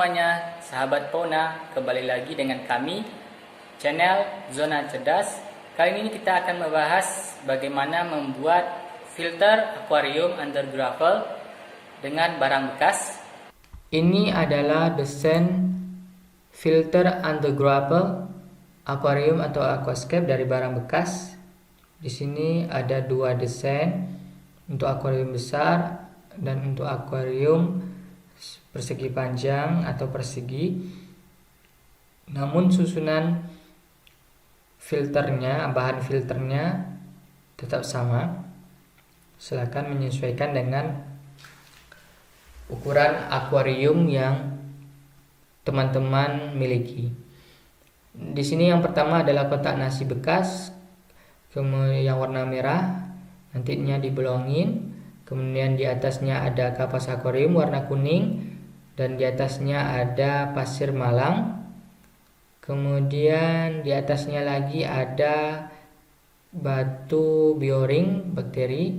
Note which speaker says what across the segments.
Speaker 1: semuanya, sahabat Fauna, kembali lagi dengan kami, channel Zona Cerdas. Kali ini kita akan membahas bagaimana membuat filter akuarium under gravel dengan barang bekas. Ini adalah desain filter under gravel akuarium atau aquascape dari barang bekas. Di sini ada dua desain, untuk akuarium besar dan untuk akuarium persegi panjang atau persegi. Namun susunan filternya, bahan filternya tetap sama. Silakan menyesuaikan dengan ukuran akuarium yang teman-teman miliki. Di sini yang pertama adalah kotak nasi bekas, kemudian yang warna merah, nantinya dibolongin. Kemudian di atasnya ada kapas akuarium warna kuning dan di atasnya ada pasir malang. Kemudian di atasnya lagi ada batu bioring bakteri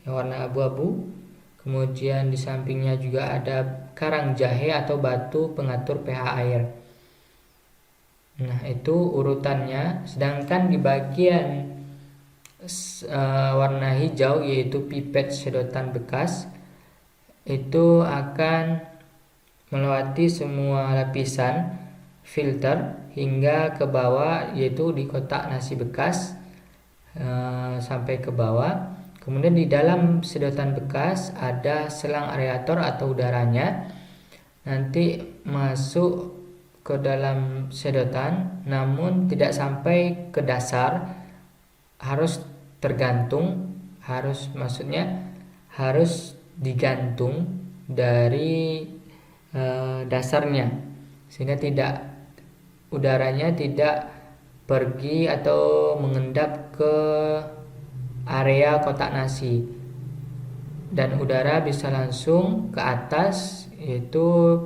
Speaker 1: yang warna abu-abu. Kemudian di sampingnya juga ada karang jahe atau batu pengatur pH air. Nah, itu urutannya. Sedangkan di bagian warna hijau yaitu pipet sedotan bekas, itu akan melewati semua lapisan filter hingga ke bawah, yaitu di kotak nasi bekas sampai ke bawah. Kemudian di dalam sedotan bekas ada selang aerator atau udaranya, nanti masuk ke dalam sedotan namun tidak sampai ke dasar, harus tergantung, harus digantung dari dasarnya, sehingga udaranya tidak pergi atau mengendap ke area kotak nasi, dan udara bisa langsung ke atas, yaitu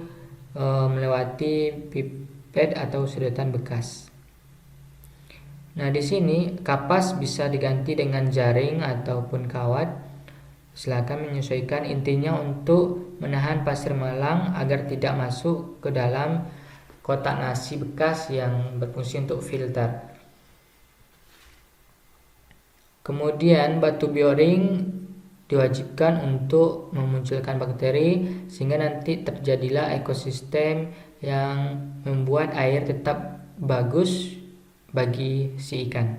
Speaker 1: melewati pipet atau sedotan bekas. Nah, di sini kapas bisa diganti dengan jaring ataupun kawat. Silakan menyesuaikan, intinya untuk menahan pasir malang agar tidak masuk ke dalam kotak nasi bekas yang berfungsi untuk filter. Kemudian batu bioring diwajibkan untuk memunculkan bakteri sehingga nanti terjadilah ekosistem yang membuat air tetap bagus bagi si ikan.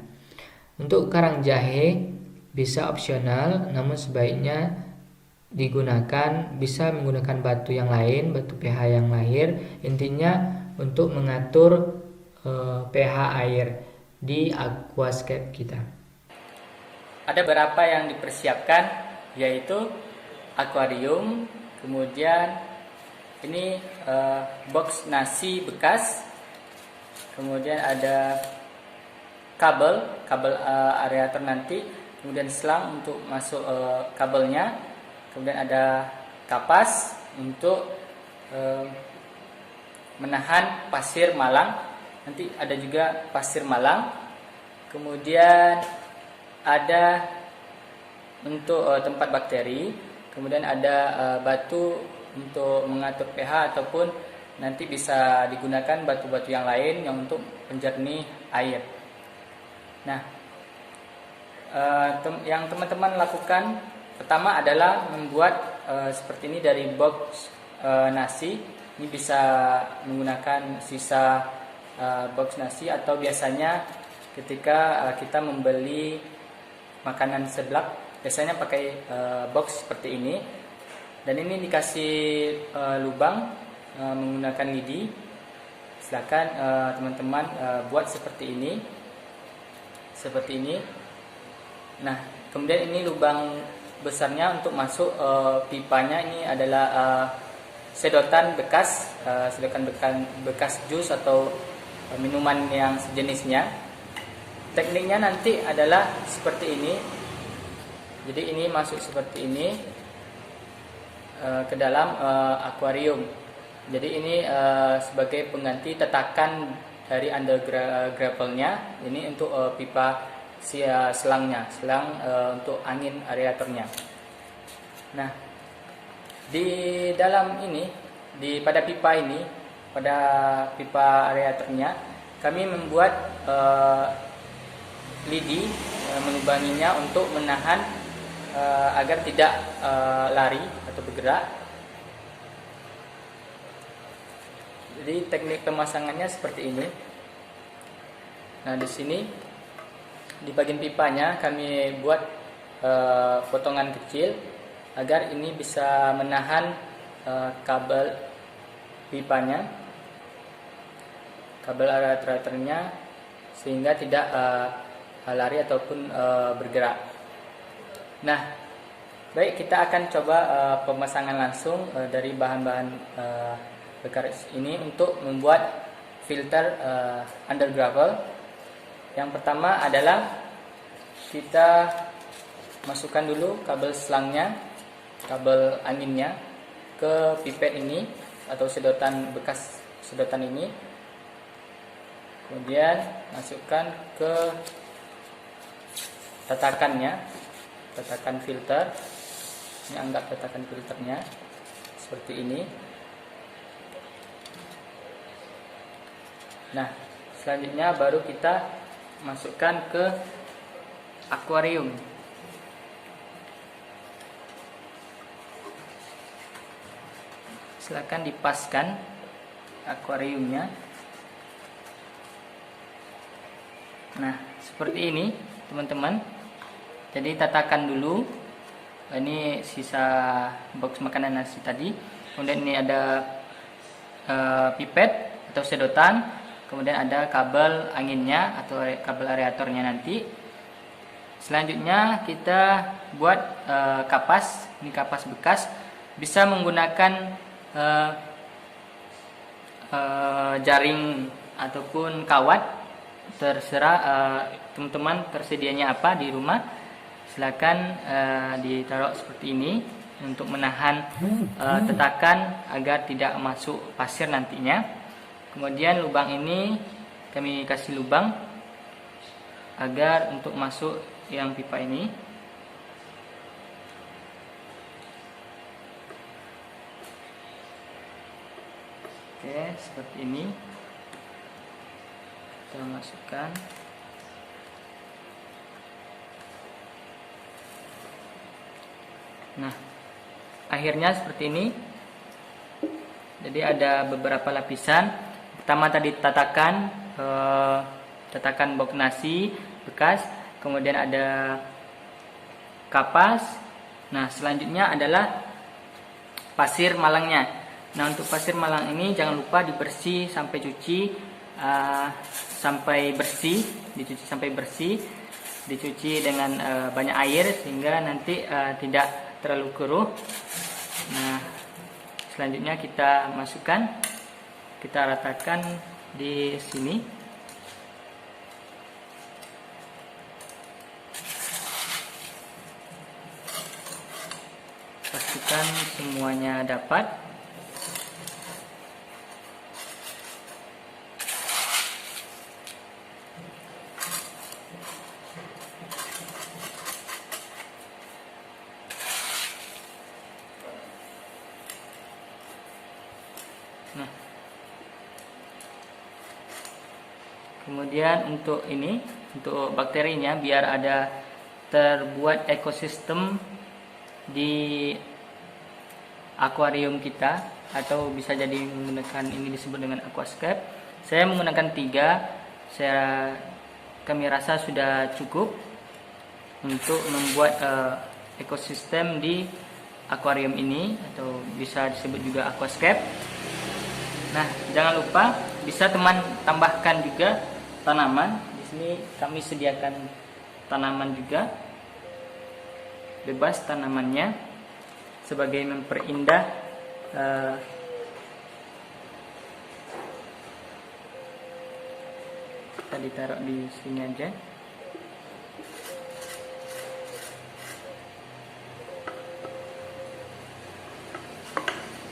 Speaker 1: Untuk karang jahe bisa opsional, namun sebaiknya bisa menggunakan batu yang lain, batu pH yang lain, intinya untuk mengatur pH air di aquascape kita. Ada beberapa yang dipersiapkan, yaitu akuarium, kemudian ini box nasi bekas, kemudian ada kabel aerator nanti, kemudian selang untuk masuk kabelnya, kemudian ada kapas untuk menahan pasir malang, nanti ada juga pasir malang, kemudian ada untuk tempat bakteri, kemudian ada batu untuk mengatur pH ataupun nanti bisa digunakan batu-batu yang lain yang untuk penjernih air. Nah, yang teman-teman lakukan pertama adalah membuat seperti ini dari box nasi. Ini bisa menggunakan sisa box nasi, atau biasanya ketika kita membeli makanan seblak biasanya pakai box seperti ini, dan ini dikasih lubang menggunakan lidi. Silakan teman-teman buat seperti ini. Nah, kemudian ini lubang besarnya untuk masuk pipanya. Ini adalah sedotan bekas jus atau minuman yang sejenisnya. Tekniknya nanti adalah seperti ini. Jadi ini masuk seperti ini ke dalam akuarium. Jadi ini sebagai pengganti tetakan dari under gravelnya. Ini untuk pipa selang untuk angin aeratornya. Nah, di dalam ini, pada pipa ini pada pipa aeratornya, kami membuat lidi melubanginya untuk menahan agar tidak lari atau bergerak. Jadi teknik pemasangannya seperti ini. Nah, di sini di bagian pipanya kami buat potongan kecil agar ini bisa menahan kabel pipanya, kabel aeratornya, sehingga tidak lari ataupun bergerak. Nah, baik, kita akan coba pemasangan langsung dari bahan-bahan bekas ini untuk membuat filter under gravel. Yang pertama adalah kita masukkan dulu kabel selangnya, kabel anginnya ke pipet ini atau sedotan bekas sedotan ini. Kemudian masukkan ke tatakannya, tatakan filter. Ini anggap tatakan filternya seperti ini. Nah, selanjutnya baru kita masukkan ke akuarium. Silakan dipaskan akuariumnya. Nah, seperti ini teman-teman. Jadi tatakan dulu. Ini sisa box makanan nasi tadi. Kemudian ini ada pipet atau sedotan. Kemudian ada kabel anginnya atau kabel aeratornya nanti. Selanjutnya kita buat kapas. Ini kapas bekas. Bisa menggunakan jaring ataupun kawat, terserah teman-teman tersedianya apa di rumah. Silakan ditaruh seperti ini untuk menahan tetakan agar tidak masuk pasir nantinya. Kemudian lubang ini kami kasih lubang agar untuk masuk yang pipa ini. Oke, seperti ini. Kita masukkan. Nah, akhirnya seperti ini. Jadi ada beberapa lapisan. Pertama tadi tatakan box nasi bekas, kemudian ada kapas. Nah, selanjutnya adalah pasir malangnya. Nah, untuk pasir malang ini jangan lupa dicuci sampai bersih, dicuci dengan banyak air sehingga nanti tidak terlalu keruh. Nah, selanjutnya kita masukkan. Kita ratakan di sini. Pastikan semuanya dapat. Nah, kemudian untuk bakterinya biar ada terbuat ekosistem di akuarium kita, atau bisa jadi menggunakan ini disebut dengan aquascape. Saya menggunakan 3. Kami rasa sudah cukup untuk membuat ekosistem di akuarium ini, atau bisa disebut juga aquascape. Nah, jangan lupa bisa teman tambahkan juga tanaman. Di sini kami sediakan tanaman juga, bebas tanamannya, sebagai memperindah kita ditaruh di sini aja.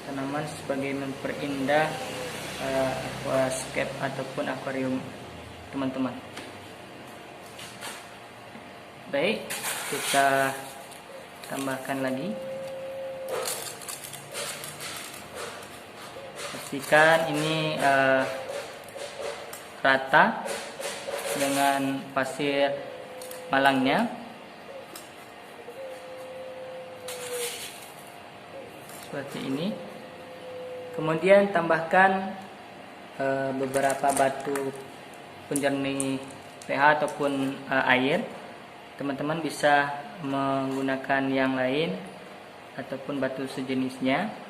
Speaker 1: Tanaman sebagai memperindah aquascape ataupun akuarium teman-teman. Baik, kita tambahkan lagi pastikan ini rata dengan pasir malangnya seperti ini. Kemudian tambahkan beberapa batu penjernih pH ataupun air. Teman-teman bisa menggunakan yang lain ataupun batu sejenisnya.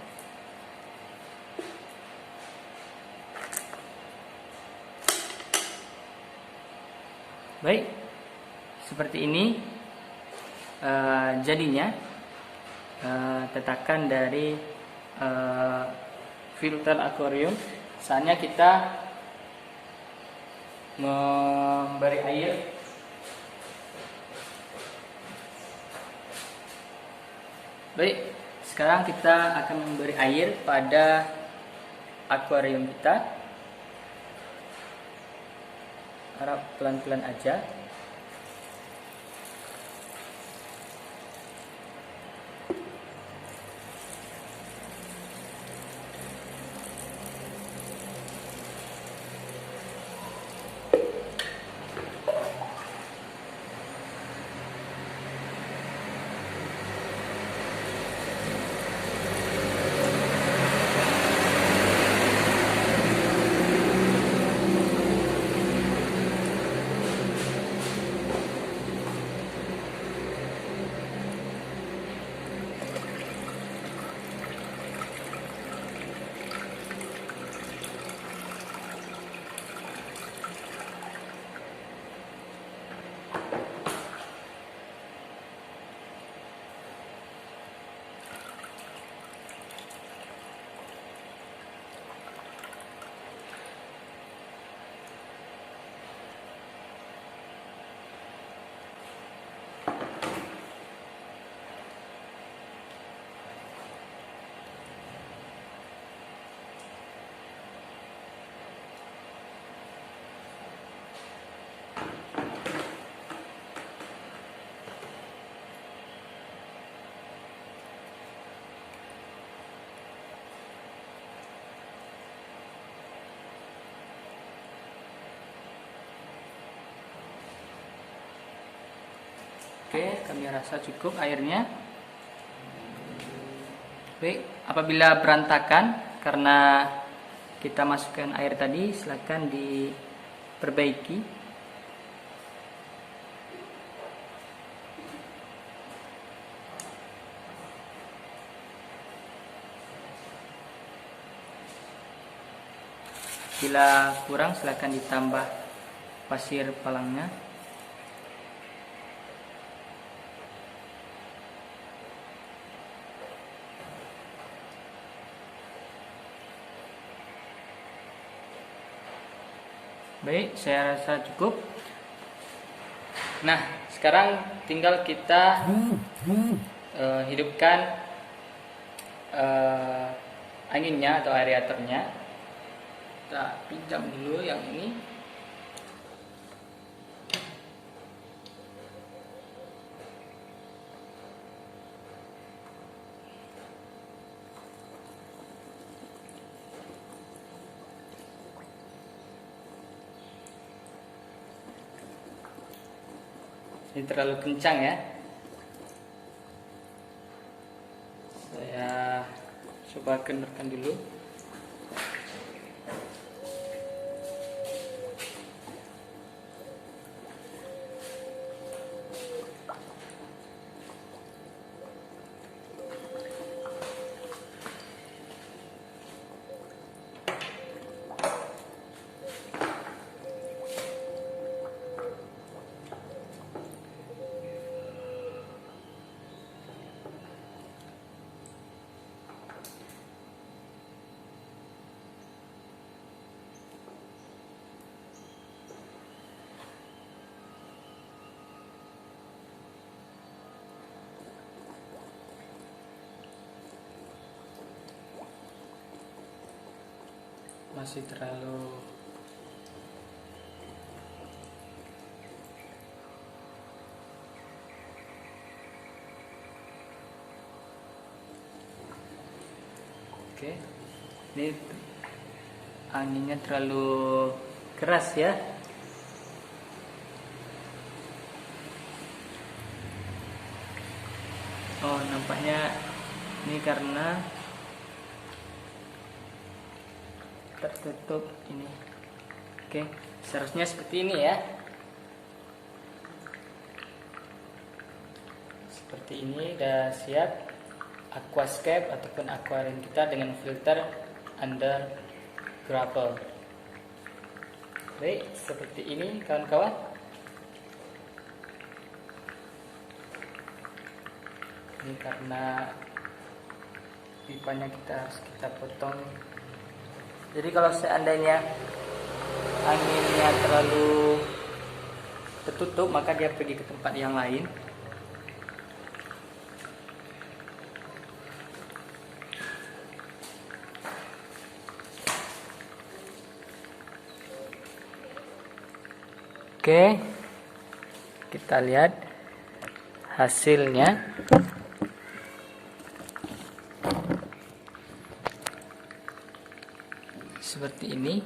Speaker 1: Baik, seperti ini jadinya tetakan dari filter akuarium. Saatnya kita memberi air. Baik, sekarang kita akan memberi air pada akuarium kita. Harap pelan-pelan aja. Oke, kami rasa cukup airnya. Baik, apabila berantakan karena kita masukkan air tadi, silakan diperbaiki. Bila kurang, silakan ditambah pasir palangnya. Baik, saya rasa cukup. Nah, sekarang tinggal kita hidupkan anginnya atau aeratornya. Kita pinjam dulu yang ini. Ini terlalu kencang ya. Saya coba kendorkan dulu. Masih terlalu oke. Ini anginnya terlalu keras ya. Oh, nampaknya ini karena tertutup ini. Oke, seharusnya seperti ini ya. Seperti ini udah siap aquascape ataupun akuarium kita dengan filter under gravel. Baik, seperti ini kawan-kawan. Ini karena pipanya harus kita potong. Jadi kalau seandainya anginnya terlalu tertutup, maka dia pergi ke tempat yang lain. Oke, kita lihat hasilnya. Seperti ini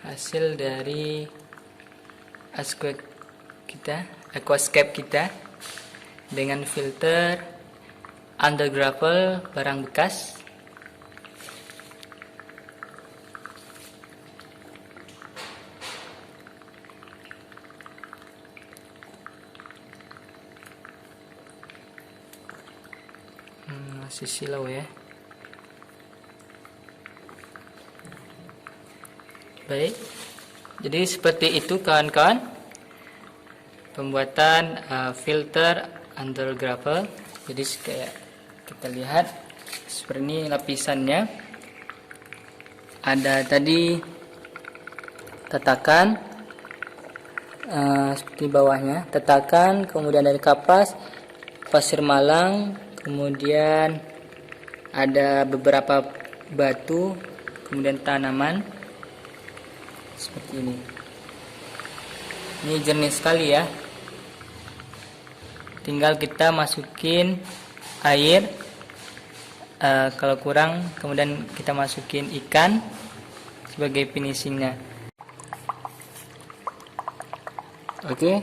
Speaker 1: hasil dari aquascape kita dengan filter under gravel barang bekas. Masih silau ya. Baik, jadi seperti itu kawan-kawan pembuatan filter under gravel. Jadi kayak kita lihat seperti ini lapisannya. Ada tadi tatakan seperti bawahnya, tatakan, kemudian dari kapas, pasir malang, kemudian ada beberapa batu, kemudian tanaman seperti ini. Ini jernih sekali ya. Tinggal kita masukin air, kalau kurang kemudian kita masukin ikan sebagai finishingnya. Oke,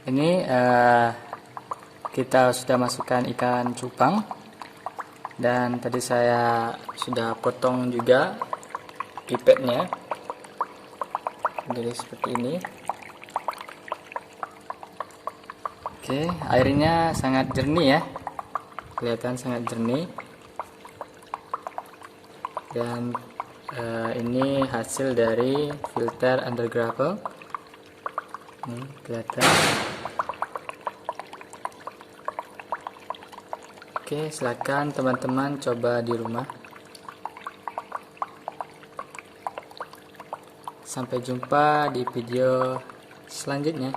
Speaker 1: ini kita sudah masukkan ikan cupang, dan tadi saya sudah potong juga pipetnya. Jadi seperti ini. Oke, airnya sangat jernih ya, kelihatan sangat jernih. Dan ini hasil dari filter under gravel. Ini kelihatan. Oke, silakan teman-teman coba di rumah. Sampai jumpa di video selanjutnya.